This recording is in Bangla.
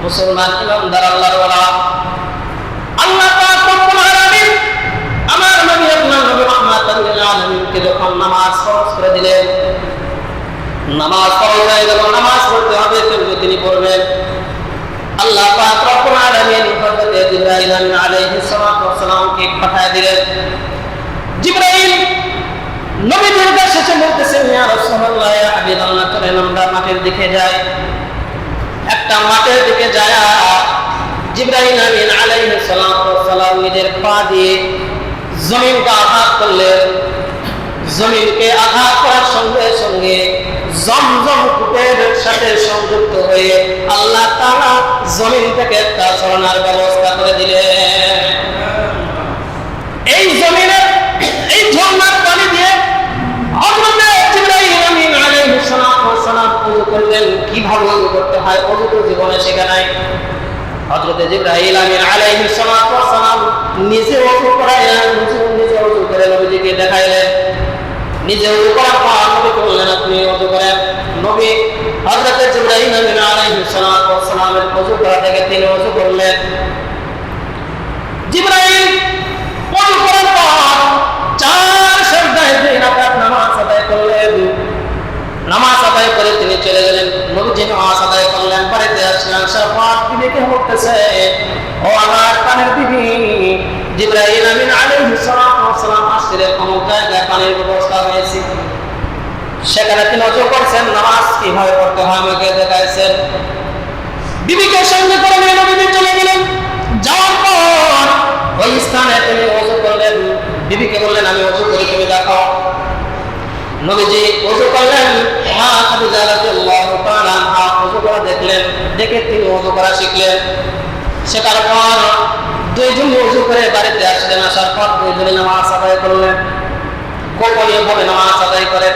মুসলমান ইমানদার আল্লাহর ওয়ালা আল্লাহ পাক রব্বুল আলামিন আমার নবী আপনার নবী রাহমাতাল লিল আলামিনকে যখন নামাজ ফরজ করে দিলেন, নামাজ ফরজ হয়ে গেল, নামাজ পড়তে হবে, তিনি পড়বেন। আল্লাহ পাক রব্বুল আলামিন হযরত জিবরাইল আলাইহিস সালাতু ওয়াস সালামকে পাঠিয়ে দিলেন। জিবরাইল নবীজির কাছে এসে বলতেছেন, ইয়া রাসূলুল্লাহ, ইয়া হাবিবাল্লাহ, চলেন আমরা মাঠের দিকে যাই। একটা মাঠের দিকে যায় জিবরাইল আমিন আলাইহিস সালাতু ওয়াস সালাম নিজের পা দিয়ে জমিনকে আঘাত করলেন। জমিনকে আঘাত করার সঙ্গে সঙ্গে জমজম কূপের সাথে সংযুক্ত হয়ে আল্লাহ তাআলা জমিন থেকে একটা ঝর্ণার ব্যবস্থা করে দিলেন। এই জমিনের এই ঝর্ণার পানি দিয়ে হযরত জিবরাইল আমিন আলাইহিস সালাতু ওয়াস সালাম ওযু করলেন। কিভাবে ওযু করতে হয় ওযু তো জীবনে শেখা নাই। হযরত জিবরাইল আমিন আলাইহিস সালাতু ওয়াস সালাম নিজে ওযু করাইলেন, নিজে ওযু করে নবীজিকে দেখাইলেন। নিজে ওযু করার পর নবী বললেন, আপনি ওযু করেন। নবী হযরত জিবরাইল আমিন আলাইহিস সালাতু ওয়াস সালামের ওযু করা দেখে তিনি ওযু করলেন। জিবরাইল ওযু করার পর 4 সেজদায় 2 রাকাত নামাজ আদায় করলেন। নামাজ আদায় করে তিনি চলে গেলেন। নবীজি নামাজ আদায় করলেন, বাড়িতে আসলেন। সাফাত বিবিকে বলতেছে, ও আমার প্রাণের বিবি, জিবরাইল আমিন আলাইহিস সালাতু ওয়াস সালাম আসলে কোন জায়গায় পানির ব্যবস্থা হয়েছে, সেখানে তিনি ওযু করছেন, নামাজ কিভাবে পড়তে হয় আমাকে দেখাইছেন। বিবিকে সঙ্গে করে নিয়ে নবীজি চলে গেলেন। যাওয়ার পর ওই স্থানে তিনি ওযু করলেন। বিবিকে বললেন, আমি ওযু করি, তুমি দেখাও। নবীজি ওযু করলেন। মা খাদিজা রাদিয়াল্লাহু তাআলা আনহা ওযু করা দেখলেন, দেখে তিনি ওযু করা শিখলেন। শেখার পর দুইজন ওযু করে বাড়িতে আসলেন। আসার পর দুইজনে নামাজ আদায় করলেন। গোপনীয় ভাবে নামাজ আদায় করেন।